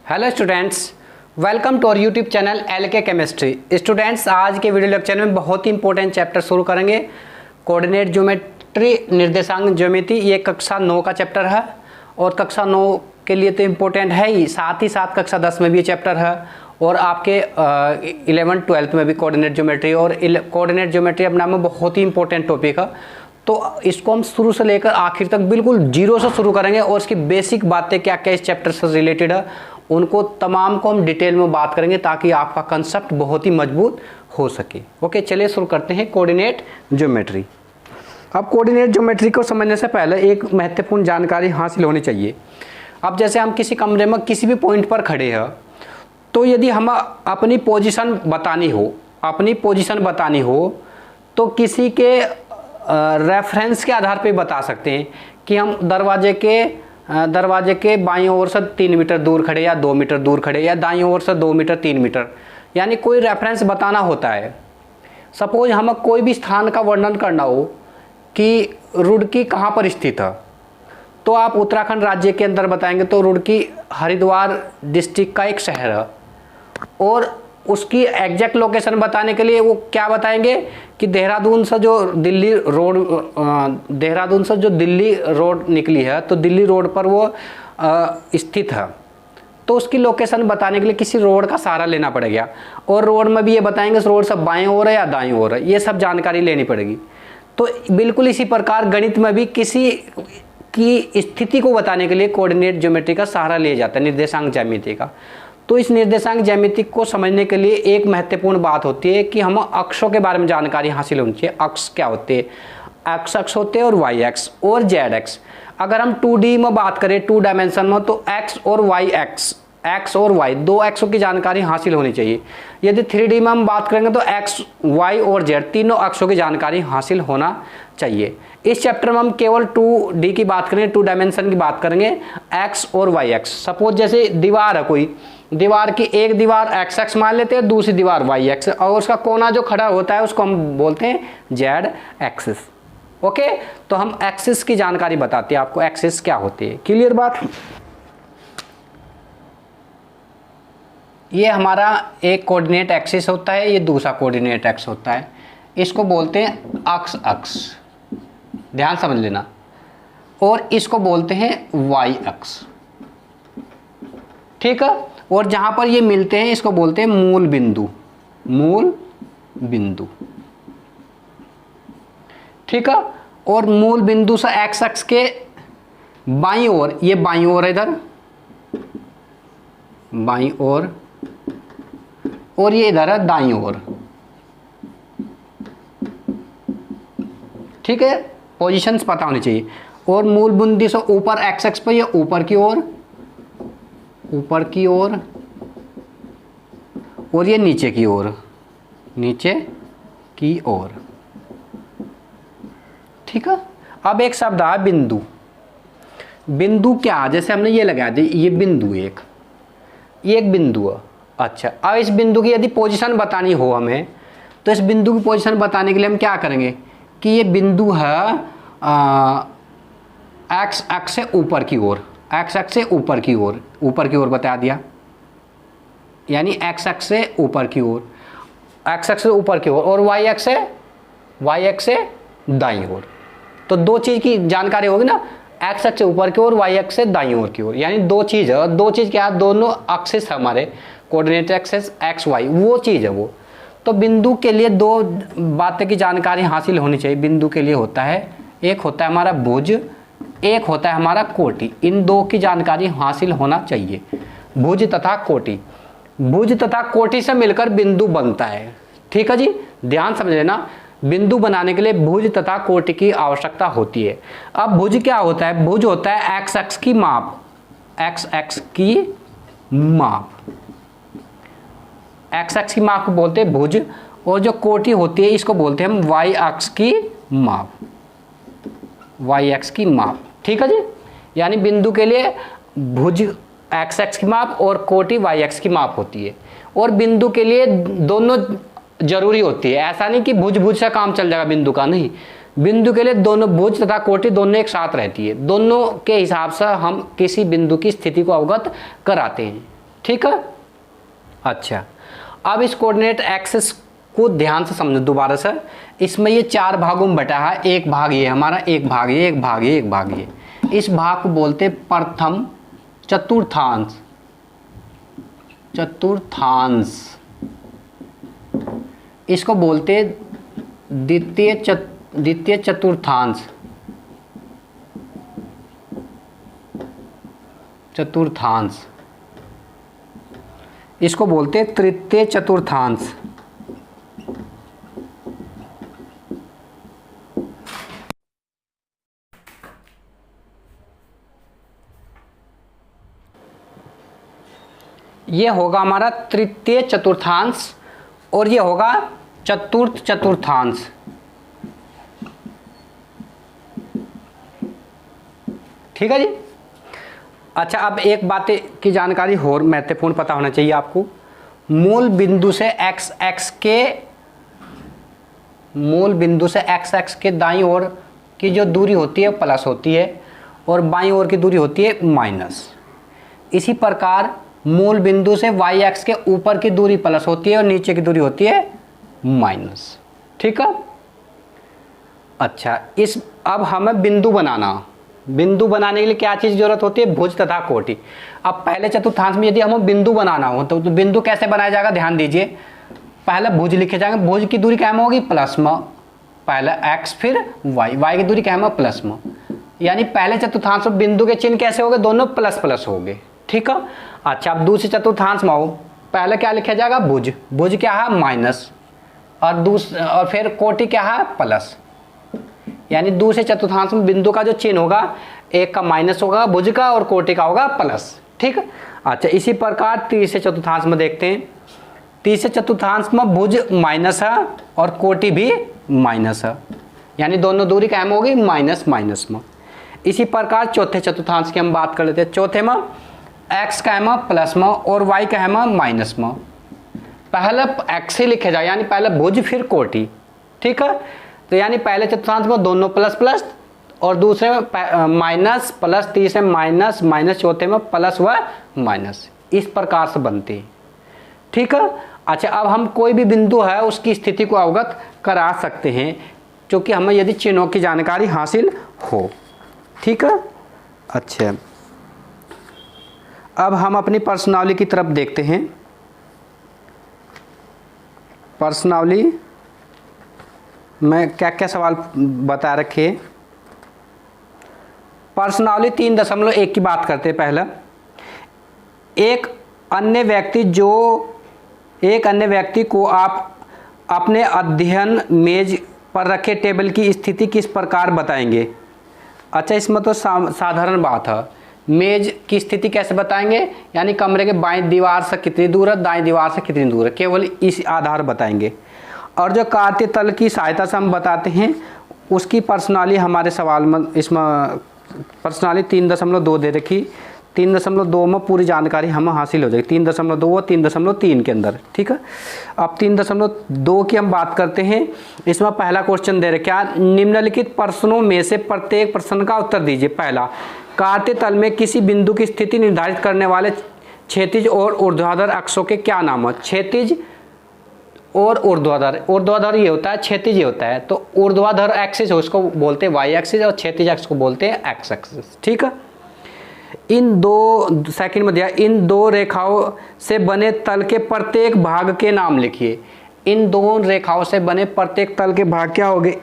Hello students, welcome to our YouTube channel LK chemistry. Students, आज के video lecture में बहुत ही इंपॉर्टेंट चैप्टर शुरू करेंगे। कोऑर्डिनेट ज्योमेट्री, निर्देशांक ज्यामिति। ये कक्षा 9 का चैप्टर है और कक्षा 9 के लिए तो इम्पोर्टेंट है ही, साथ ही साथ कक्षा 10 में भी ये चैप्टर है और आपके 11th-12th में भी कोऑर्डिनेट ज्योमेट्री। और कोऑर्डिनेट ज्योमेट्री अपने आप में बहुत ही इंपॉर्टेंट टॉपिक है, तो इसको हम शुरू से लेकर आखिर तक बिल्कुल जीरो से शुरू करेंगे और इसकी बेसिक बातें क्या क्या इस चैप्टर से रिलेटेड है उनको तमाम को हम डिटेल में बात करेंगे ताकि आपका कंसेप्ट बहुत ही मजबूत हो सके। ओके, चलिए शुरू करते हैं कोऑर्डिनेट ज्योमेट्री। अब कोऑर्डिनेट ज्योमेट्री को समझने से पहले एक महत्वपूर्ण जानकारी हासिल होनी चाहिए। अब जैसे हम किसी कमरे में किसी भी पॉइंट पर खड़े हैं, तो यदि हम अपनी पोजीशन बतानी हो तो किसी के रेफरेंस के आधार पे बता सकते हैं कि हम दरवाजे के बाईं ओर से 3 मीटर दूर खड़े या 2 मीटर दूर खड़े या दाईं ओर से 2 मीटर 3 मीटर, यानी कोई रेफरेंस बताना होता है। सपोज हमें कोई भी स्थान का वर्णन करना हो कि रुड़की कहाँ पर स्थित है, तो आप उत्तराखंड राज्य के अंदर बताएंगे तो रुड़की हरिद्वार डिस्ट्रिक्ट का एक शहर है और उसकी एग्जैक्ट लोकेशन बताने के लिए वो क्या बताएंगे कि देहरादून से जो दिल्ली रोड निकली है तो दिल्ली रोड पर वो स्थित है। तो उसकी लोकेशन बताने के लिए किसी रोड का सहारा लेना पड़ेगा और रोड में भी ये बताएंगे रोड से बाएं ओर है या दाएं ओर है, ये सब जानकारी लेनी पड़ेगी। तो बिल्कुल इसी प्रकार गणित में भी किसी की स्थिति को बताने के लिए कोऑर्डिनेट ज्योमेट्री का सहारा लिया जाता है, निर्देशांक ज्यामिति का। तो इस निर्देशांक ज्यामिति को समझने के लिए एक महत्वपूर्ण बात होती है कि हम अक्षों के बारे में जानकारी हासिल होनी चाहिए। अक्ष क्या होते हैं? एक्स अक्ष होते हैं और वाई एक्स और जेड एक्स। अगर हम 2D में बात करें, 2 डायमेंशन में, तो एक्स और वाई दो एक्सों की जानकारी हासिल होनी चाहिए। यदि 3D में हम बात करेंगे तो एक्स, वाई और जेड तीनों अक्षों की जानकारी हासिल होना चाहिए। इस चैप्टर में हम केवल 2D की बात करेंगे, 2 डायमेंशन की बात करेंगे, एक्स और वाई एक्स। सपोज जैसे दीवार है, कोई दीवार की एक दीवार एक्स एक्स मान लेते हैं, दूसरी दीवार वाई एक्स, और उसका कोना जो खड़ा होता है उसको हम बोलते हैं जेड एक्सिस। ओके, तो हम एक्सिस की जानकारी बताते हैं आपको, एक्सिस क्या होती है। क्लियर बात? ये हमारा एक कोऑर्डिनेट एक्सिस होता है, ये दूसरा कोऑर्डिनेट एक्स होता है। इसको बोलते हैं अक्ष, ध्यान समझ लेना। और इसको बोलते हैं वाई अक्ष, ठीक है। और जहां पर ये मिलते हैं इसको बोलते हैं मूल बिंदु, ठीक है। और मूल बिंदु से एक्स अक्ष के बाईं ओर, ये बाईं ओर है इधर, बाईं ओर, और ये इधर है दाईं ओर, ठीक है। पोजीशंस पता होनी चाहिए। और मूल बिंदु से ऊपर एक्स अक्ष पर ये ऊपर की ओर, और ये नीचे की ओर, ठीक है। अब एक शब्द है बिंदु क्या? जैसे हमने ये लगा दी, ये बिंदु ये एक बिंदु है। अच्छा, अब इस बिंदु की यदि पोजीशन बतानी हो हमें, तो इस बिंदु की पोजीशन बताने के लिए हम क्या करेंगे कि ये बिंदु है एक्स अक्ष से ऊपर की ओर, ऊपर की ओर बता दिया, यानी एक्स अक्ष से ऊपर की ओर, और वाई अक्ष से दाईं ओर। तो दो चीज की जानकारी होगी ना, एक्स अक्ष से ऊपर की ओर, वाई अक्ष से दाईं ओर की ओर, यानी दो चीज क्या है, दोनों एक्सिस हमारे कोऑर्डिनेट एक्सिस एक्स वाई, वो चीज है वो। तो बिंदु के लिए दो बातें की जानकारी हासिल होनी चाहिए। बिंदु के लिए होता है, एक होता है हमारा भुज, एक होता है हमारा कोटि। इन दो की जानकारी हासिल होना चाहिए, भुज तथा कोटि से मिलकर बिंदु बनता है, ठीक है जी। ध्यान समझ लेना, बिंदु बनाने के लिए भुज तथा कोटि की आवश्यकता होती है। अब भुज क्या होता है? भुज होता है एक्स अक्ष की माप, एक्स अक्ष की माप को बोलते हैं भुज, और जो कोटि होती है इसको बोलते हैं हम वाई अक्ष की माप, ठीक है जी। यानी बिंदु के लिए भुज एक्स अक्ष की माप और कोटि वाई अक्ष की माप होती है। और बिंदु के लिए दोनों जरूरी होती है, ऐसा नहीं कि भुज से काम चल जाएगा बिंदु का, नहीं। बिंदु के लिए दोनों भुज तथा कोटि दोनों एक साथ रहती है, दोनों के हिसाब से हम किसी बिंदु की स्थिति को अवगत कराते हैं, ठीक है। अच्छा, अब इस कोऑर्डिनेट एक्सिस को ध्यान से समझो दोबारा से। इसमें ये 4 भागों में बटा है, एक भाग ये हमारा, एक भाग ये, एक भाग ये, एक भाग ये। इस भाग को बोलते प्रथम चतुर्थांश, चतुर्थांश। इसको बोलते द्वितीय चतुर्थांश, चतुर्थांश। इसको बोलते तृतीय चतुर्थांश। ये होगा हमारा तृतीय चतुर्थांश और ये होगा चतुर्थ चतुर्थांश। ठीक है जी। अच्छा, अब एक बात की जानकारी और महत्वपूर्ण पता होना चाहिए आपको। मूल बिंदु से एक्स के दाईं ओर की जो दूरी होती है प्लस होती है और बाईं ओर की दूरी होती है माइनस। इसी प्रकार मूल बिंदु से वाई एक्स के ऊपर की दूरी प्लस होती है और नीचे की दूरी होती है माइनस। ठीक है। अच्छा, अब हमें बिंदु बनाने के लिए क्या चीज़ जरूरत होती है? भुज तथा कोटि। अब पहले चतुर्थांश में यदि हमें बिंदु बनाना हो तो बिंदु कैसे बनाया जाएगा? ध्यान दीजिए, पहले भुज लिखे जाएंगे। भुज की दूरी क्या में होगी? प्लस में। पहले x फिर y की दूरी क्या में? प्लस में। यानी पहले चतुर्थांश में बिंदु के चिन्ह कैसे हो गए? दोनों प्लस प्लस हो गए। ठीक है। अच्छा, अब दूसरे चतुर्थांश में हो, पहले क्या लिखा जाएगा? भुज। भुज क्या है? माइनस। और फिर कोटि क्या है? प्लस। यानी दूसरे चतुर्थांश में बिंदु का जो चिन्ह होगा, एक का माइनस होगा भुज का और कोटि का होगा प्लस। ठीक। अच्छा, इसी प्रकार तीसरे चतुर्थांश में देखते हैं। तीसरे चतुर्थांश में भुज माइनस है और कोटि भी माइनस है, यानी दोनों दूरी क्या होगी? माइनस माइनस में। इसी प्रकार चौथे चतुर्थांश की हम बात कर लेते हैं। चौथे में x का है प्लस में और y का है माइनस में। पहले x ही लिखे जाए, यानी पहले भुज फिर कोटि। ठीक है। तो यानी पहले चतुर्थांश में दोनों प्लस प्लस और दूसरे में माइनस प्लस, तीसरे में माइनस माइनस, चौथे में प्लस व माइनस। इस प्रकार से बनते हैं। ठीक है। अच्छा, अब हम कोई भी बिंदु है उसकी स्थिति को अवगत करा सकते हैं, क्योंकि हमें यदि चिन्हों की जानकारी हासिल हो। ठीक है। अच्छा, अब हम अपनी प्रश्नावली की तरफ देखते हैं। प्रश्नावली में क्या क्या सवाल बता रखे। प्रश्नावली 3.1 की बात करते हैं। पहला, एक अन्य व्यक्ति को आप अपने अध्ययन मेज पर रखे टेबल की स्थिति किस प्रकार बताएंगे? अच्छा, इसमें तो साधारण बात है। मेज की स्थिति कैसे बताएंगे? यानी कमरे के बाईं दीवार से कितनी दूर है, दाईं दीवार से कितनी दूर है, केवल इस आधार बताएंगे। और जो कार्तीय तल की सहायता से हम बताते हैं, उसकी प्रश्नावली हमारे सवाल में, इसमें प्रश्नावली 3.2 दे रखी। 3.2 में पूरी जानकारी हमें हासिल हो जाएगी। 3.2 और 3.3 के अंदर। ठीक है। अब 3.2 की हम बात करते हैं। इसमें पहला क्वेश्चन दे रखा, निम्नलिखित प्रश्नों में से प्रत्येक प्रश्न का उत्तर दीजिए। पहला, कार्तीय तल में किसी बिंदु की स्थिति निर्धारित करने वाले क्षैतिज और ऊर्ध्वाधर अक्षों के क्या नाम है? क्षैतिज और ऊर्ध्वाधर ये होता है, क्षैतिज ये होता है। तो ऊर्ध्वाधर एक्सिस है उसको बोलते हैं वाई एक्सिस और क्षैतिज एक्सिस को बोलते हैं एक्स एक्सिस। ठीक है। इन दो सेकंड में दिया, इन दो रेखाओं से बने तल के प्रत्येक भाग के नाम लिखिए। इन दो रेखाओं से बने प्रत्येक तल के भाग क्या हो गए?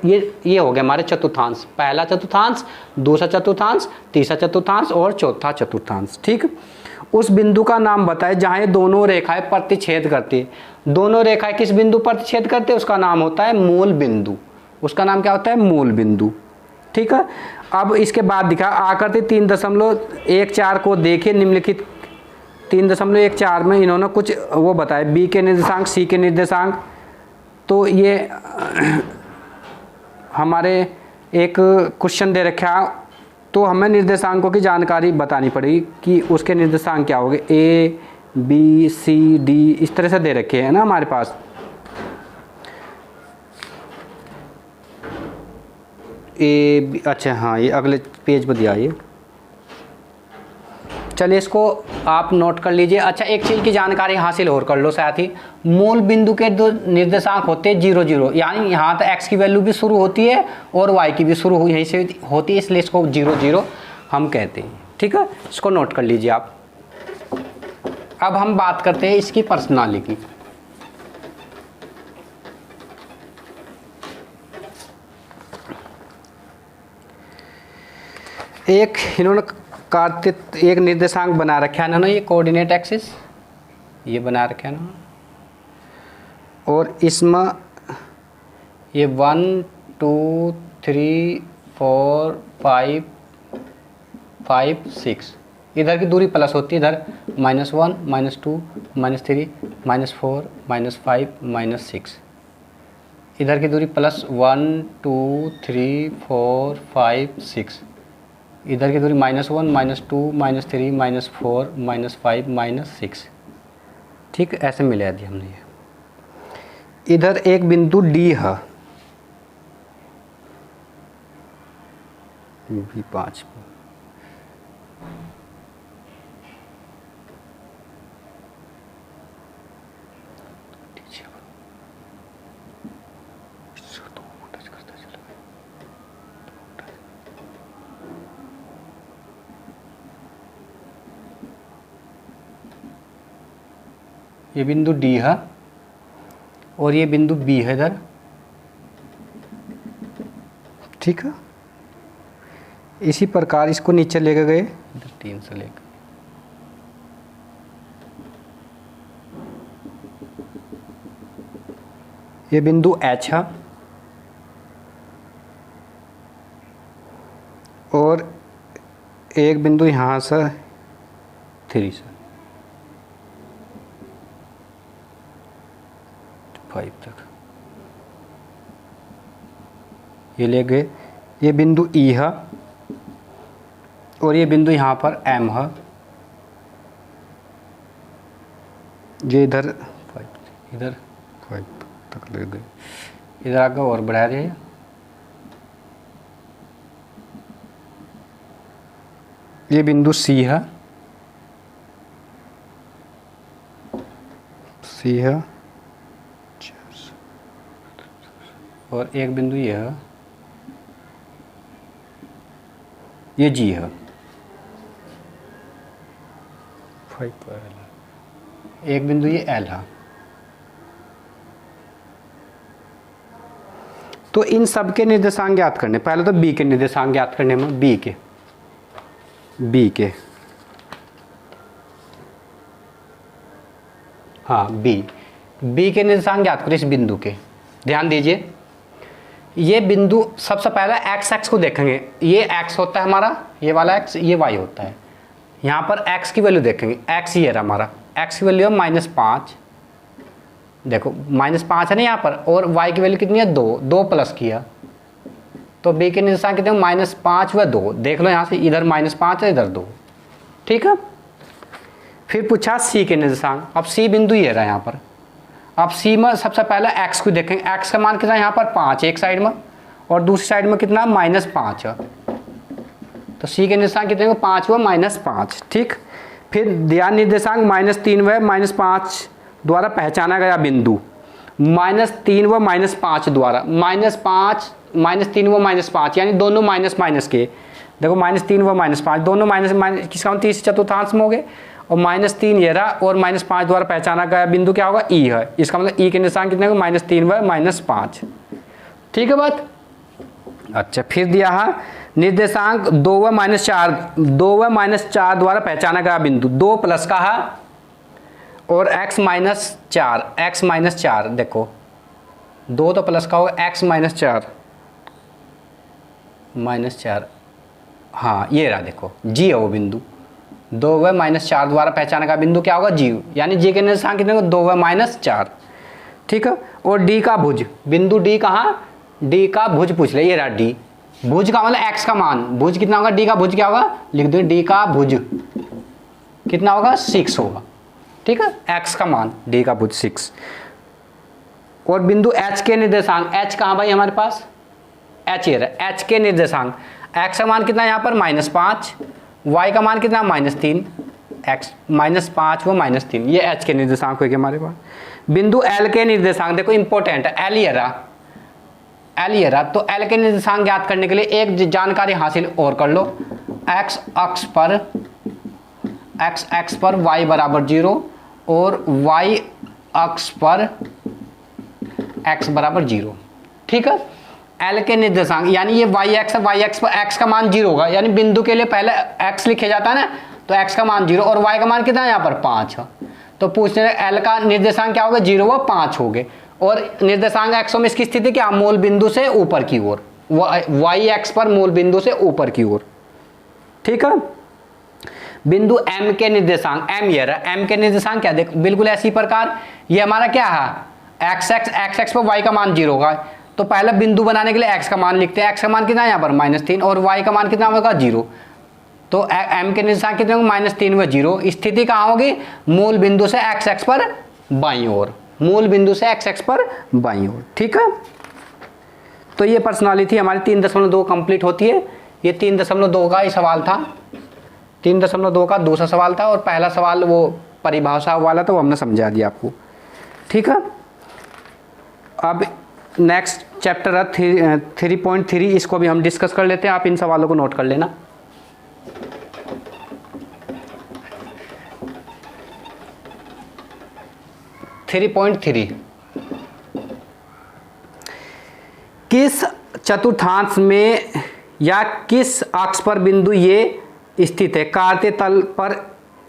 ये हो गए हमारे चतुर्थांश। पहला चतुर्थांश, दूसरा चतुर्थांश, तीसरा चतुर्थांश और चौथा चतुर्थांश। ठीक। उस बिंदु का नाम बताए जहां ये दोनों रेखाएं प्रतिच्छेद करती है। दोनों रेखाएं किस बिंदु पर प्रतिच्छेद करते हैं? उसका नाम होता है मूल बिंदु। उसका नाम क्या होता है? मूल बिंदु। ठीक है। अब इसके बाद दिखा आकृति 3.14 को देखिए। निम्नलिखित 3.14 में इन्होंने कुछ वो बताए, बी के निर्देशांक, सी के निर्देशांक। तो ये हमारे एक क्वेश्चन दे रखा, तो हमें निर्देशांकों की जानकारी बतानी पड़ेगी कि उसके निर्देशांक क्या होंगे। ए बी सी डी इस तरह से दे रखे हैं ना हमारे पास। अच्छा हाँ, ये अगले पेज पर दिया। ये चलिए इसको आप नोट कर लीजिए। अच्छा, एक चीज़ की जानकारी हासिल और कर लो साथ ही, मूल बिंदु के दो निर्देशांक होते हैं 0 0, यानी यहाँ तक x की वैल्यू भी शुरू होती है और y की भी शुरू यहीं से होती है, इसलिए इसको 0 0 हम कहते हैं। ठीक है, इसको नोट कर लीजिए आप। अब हम बात करते हैं इसकी प्रश्नावली की। एक इन्होंने कार्तिक एक निर्देशांक बना रखा है ना, ये कोऑर्डिनेट एक्सिस ये बना रखा है ना, और इसमें ये 1 2 3 4 5 5 6 इधर की दूरी प्लस होती है, इधर -1 -2 -3 -4 -5 -6, इधर की दूरी +1 2 3 4 5 6, इधर की दूरी -1 -2 -3 -4 -5 -6। ठीक, ऐसे मिला दिया हमने ये। इधर एक बिंदु डी है, B5 ये बिंदु डी है और ये बिंदु बी है इधर। ठीक है, इसी प्रकार इसको नीचे लेके गए इधर 3 से लेकर, ये बिंदु एच है और एक बिंदु यहाँ से 3 से 5 तक ये ले गए। ये बिंदु ई है और ये बिंदु यहाँ पर एम है, ये इधर 5 तक ले गए, इधर आगे और बढ़ा दिए। ये बिंदु सी है, और एक बिंदु ये है, ये जी है, 5 पर एक बिंदु ये एल है। तो इन सब के निर्देशांक ज्ञात करने, पहले तो बी के निर्देशांक ज्ञात करने में, बी के हाँ बी के निर्देशांक ज्ञात करें इस बिंदु के। ध्यान दीजिए, ये बिंदु सबसे पहले एक्स को देखेंगे, ये एक्स होता है हमारा, ये वाला एक्स, ये वाई होता है। यहाँ पर एक्स की वैल्यू देखेंगे, एक्स ये रहा हमारा, एक्स की वैल्यू है -5, देखो -5 है ना यहाँ पर, और वाई की वैल्यू कितनी है 2 प्लस किया, तो बी के निर्देशांक कितने -5 व 2, देख लो यहाँ से, इधर -5 है इधर 2। ठीक है, फिर पूछा सी के निर्देशांक। अब सी बिंदु ये रहा यहाँ पर, अब सी में सबसे पहले एक्स को देखेंगे, एक्स का मान कितना है यहाँ पर 5 एक साइड में, और दूसरी साइड में कितना -5 है, तो सी के निर्देशांक कितने को 5 व -5। ठीक, फिर दिया निर्देशांक -3 व -5 द्वारा पहचाना गया बिंदु, -3 व -5 द्वारा, -3 व -5 यानी दोनों माइनस के, देखो -3 व -5 दोनों माइनस किसका 3 चतुर्थांश में हो गए, और -3 ये रहा, और -5 द्वारा पहचाना गया बिंदु क्या होगा, ई है, इसका मतलब ई के निर्देशांक कितने को -3 व -5। ठीक है बात। अच्छा, फिर दिया है निर्देशांक 2 व -4 द्वारा पहचाना गया बिंदु, 2 प्लस का है, और x -4 देखो 2 तो प्लस का होगा, x -4 हाँ ये रहा, देखो जी है वो बिंदु, 2 व -4 द्वारा पहचाना का बिंदु क्या होगा, जी, यानी जी के निर्देशांक कितने को 2 व -4। ठीक है, और डी का भुज, बिंदु डी कहाँ, डी का भुज पूछ ले, ये रहा डी, भुज का मतलब x का मान, भुज कितना होगा, डी का भुज क्या होगा, लिख दो, डी का भुज कितना होगा 6 होगा। ठीक है, x का मान, डी का भुज 6। और बिंदु h के निर्देशांक, h कहाँ भाई हमारे पास, h ये रहा, h के निर्देशांक, x का मान कितना है यहाँ पर -5, y का मान कितना -3, x -5 व -3, ये h के निर्देशांक हो गए हमारे पास। बिंदु L के निर्देशांक देखो इंपॉर्टेंट है, L ये रहा, तो L के निर्देशांक ज्ञात करने के लिए एक जानकारी हासिल और कर लो। x अक्ष पर y बराबर 0 और y अक्ष पर x बराबर 0, ठीक है। L के निर्देशांक यानी ये y अक्ष पर x का मान 0 होगा, यानी बिंदु के लिए पहले x लिखे जाता है ना, तो x का मान 0 और y का मान कितना है यहाँ पर 5 है। तो पूछने L का निर्देशांक क्या होगा, 0 व 5 हो गए, और निर्देशांक एक्सों में इसकी स्थिति क्या, मूल बिंदु से ऊपर की ओर, y अक्ष पर मूल बिंदु से ऊपर की ओर, ठीक है। बिंदु M के निर्देशांक, M ये रहा, M के निर्देशांक क्या देख, बिल्कुल ऐसी प्रकार ये हमारा क्या है, x अक्ष पर y का मान 0 होगा, तो पहले बिंदु बनाने के लिए x का मान लिखते हैं, x का मान कितना है यहाँ पर -3 और y का मान कितना होगा 0, तो M के निर्देशांक कितने होंगे -3 व 0। स्थिति कहाँ होगी, मूल बिंदु से x अक्ष पर बाईं ओर, मूल बिंदु से x अक्ष पर बाईं ओर, ठीक है। तो ये पर्सनालिटी हमारी 3.2 कंप्लीट होती है। ये 3.2 का ही सवाल था, 3.2 का दूसरा सवाल था, और पहला सवाल वो परिभाषा वाला तो वो हमने समझा दिया आपको, ठीक है। अब नेक्स्ट चैप्टर है 3.3, इसको भी हम डिस्कस कर लेते हैं, आप इन सवालों को नोट कर लेना। किस चतुर्थांश में या किस अक्ष पर बिंदु ये स्थित है, कार्तीय तल पर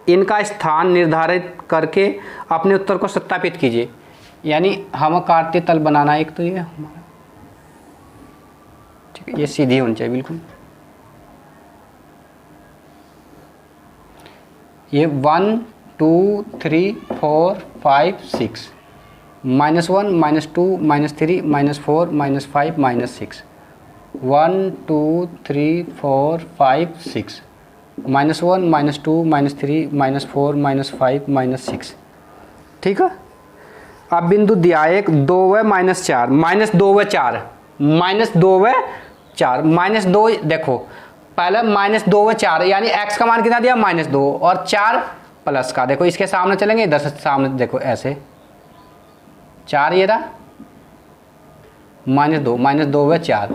इनका स्थान निर्धारित करके अपने उत्तर को सत्यापित कीजिए। यानी हमें कार्तीय तल बनाना है एक, तो ये हमारा, ठीक है, ये सीधी होनी चाहिए बिल्कुल। ये 1 2 3 4 5 6 -1 -2 -3 -4 -5 -6 1 2 3 4 5 6 -1 -2 -3 -4 -5 -6, ठीक है। अब बिंदु दिया एक 2 व -4, -2 व 4, -2 व 4, -2 देखो पहले -2 व 4 यानी x का मान कितना दिया -2 और 4 प्लस का, देखो इसके सामने चलेंगे, इधर से सामने देखो ऐसे 4 ये रहा, -2 व 4,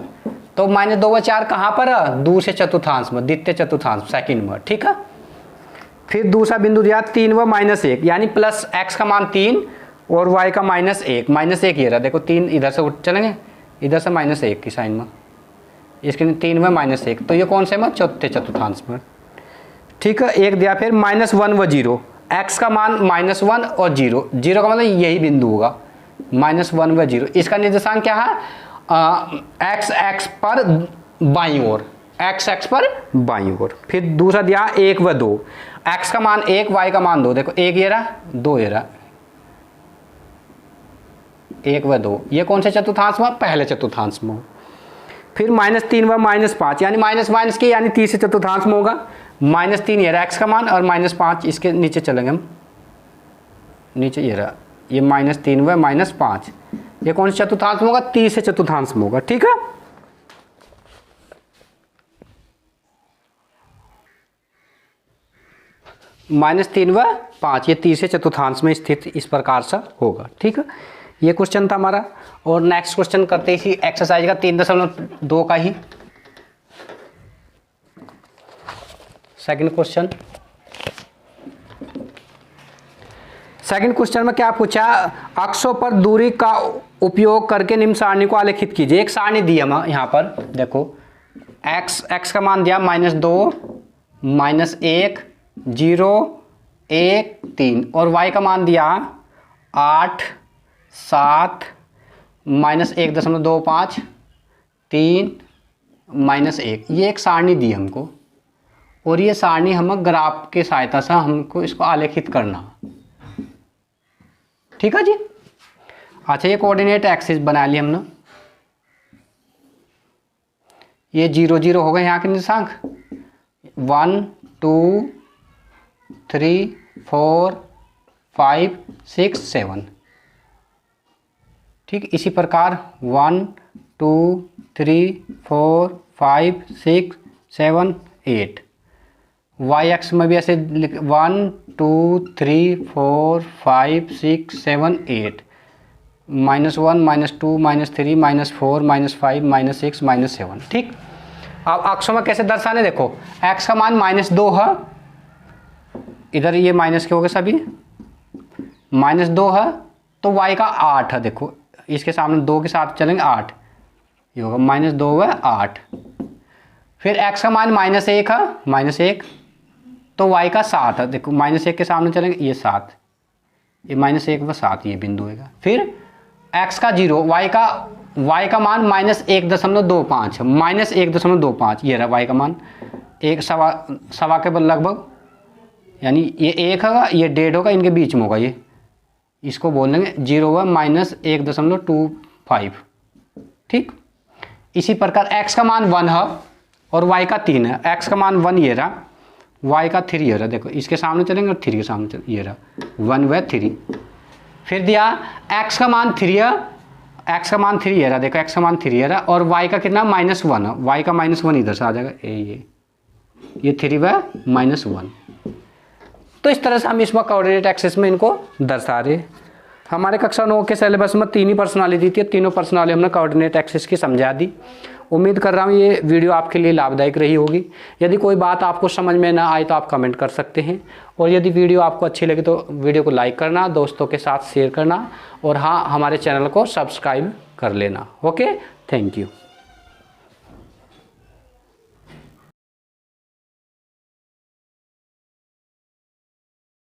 तो -2 व 4 कहाँ पर है, दूसरे चतुर्थांश में, द्वितीय चतुर्थांश सेकंड में, ठीक है। फिर दूसरा बिंदु दिया 3 व -1 यानी प्लस x का मान 3 और y का -1 ये रहा, देखो 3 इधर से चलेंगे, इधर से -1 की साइन में, इसके 3 व -1, तो ये कौन से में, चौथे चतुर्थांश में, ठीक है। एक दिया फिर -1 व 0, x का मान -1 और 0 का मतलब यही बिंदु होगा, -1 व 0, इसका निर्देशांक क्या है, x अक्ष पर बाईं ओर, x अक्ष पर बाईं ओर। फिर दूसरा दिया 1 व 2, x का मान 1 y का मान 2, देखो 1 ये रहा 2 ये रहा, 1 व 2, ये कौन से चतुर्थांश में, पहले चतुर्थांश में। फिर -3 व -5 यानी माइनस के यानी तीसरे चतुर्थांश में होगा, -3 ये रहा x का मान और -5 इसके नीचे चलेंगे हम, नीचे ये रहा, ये -3 व -5, ये कौन से चतुर्थांश में होगा, तीसरे चतुर्थांश में होगा, ठीक है। -3 व 5 ये तीसरे चतुर्थांश में स्थित इस प्रकार से होगा, ठीक है। ये क्वेश्चन था हमारा, और नेक्स्ट क्वेश्चन करते ही एक्सरसाइज का 3.2 का ही सेकंड क्वेश्चन में क्या पूछा, अक्षों पर दूरी का उपयोग करके निम्न सारणी को आलेखित कीजिए। एक सारणी दी हम यहाँ पर, देखो x का मान दिया -2 -1 0 1 3 और y का मान दिया 8 7 -1.25 3 -1, ये एक सारणी दी हमको, और ये सारणी हम ग्राफ के सहायता से हमको इसको आलेखित करना, ठीक है जी। अच्छा ये कोऑर्डिनेट एक्सिस बना ली हमने, ये 0 0 हो गए यहाँ के निर्देशांक, 1 2 3 4 5 6 7, ठीक। इसी प्रकार 1 2 3 4 5 6 7 8 वाई एक्स में भी ऐसे 1 2 3 4 5 6 7 8 -1 -2 -3 -4 -5 -6 -7। ठीक, अब अक्षों में कैसे दर्शाने, देखो x का मान -2 है, इधर ये माइनस के हो गए सभी, -2 है, तो y का 8 है, देखो इसके सामने 2 के साथ चलेंगे 8, ये होगा -2 है 8। फिर x का मान -1 है, -1, तो y का 7 है, देखो -1 के सामने चलेंगे ये 7, ये -1 व 7 ये बिंदु होगा। फिर x का 0, y का मान -1.25 है, -1.25, ये रहा y का मान, एक सवा के बल लगभग, यानी ये 1 होगा, ये 1.5 होगा, इनके बीच में होगा, ये इसको बोल देंगे 0 व -1.25। ठीक, इसी प्रकार x का मान 1 है और y का 3 है, x का मान 1 ये रहा, y का 3 ये रहा, देखो इसके सामने चलेंगे और 3 के सामने चलेंगे, ये रहा 1 व 3। फिर दिया x का मान 3 है, x का मान 3 ये रहा, देखो x का मान 3 ये रहा, और y का कितना -1 है, y का -1 इधर से आ जाएगा, ये 3 व -1। तो इस तरह से हम इसमें कोऑर्डिनेट एक्सिस में इनको दर्शा रहे। हमारे कक्षा 9 के सिलेबस में 3 ही प्रश्नावली दी थी, तीनों प्रश्नावली हमने कोऑर्डिनेट एक्सिस की समझा दी। उम्मीद कर रहा हूँ ये वीडियो आपके लिए लाभदायक रही होगी। यदि कोई बात आपको समझ में ना आए तो आप कमेंट कर सकते हैं, और यदि वीडियो आपको अच्छी लगे तो वीडियो को लाइक करना, दोस्तों के साथ शेयर करना, और हाँ, हमारे चैनल को सब्सक्राइब कर लेना। Okay, thank you.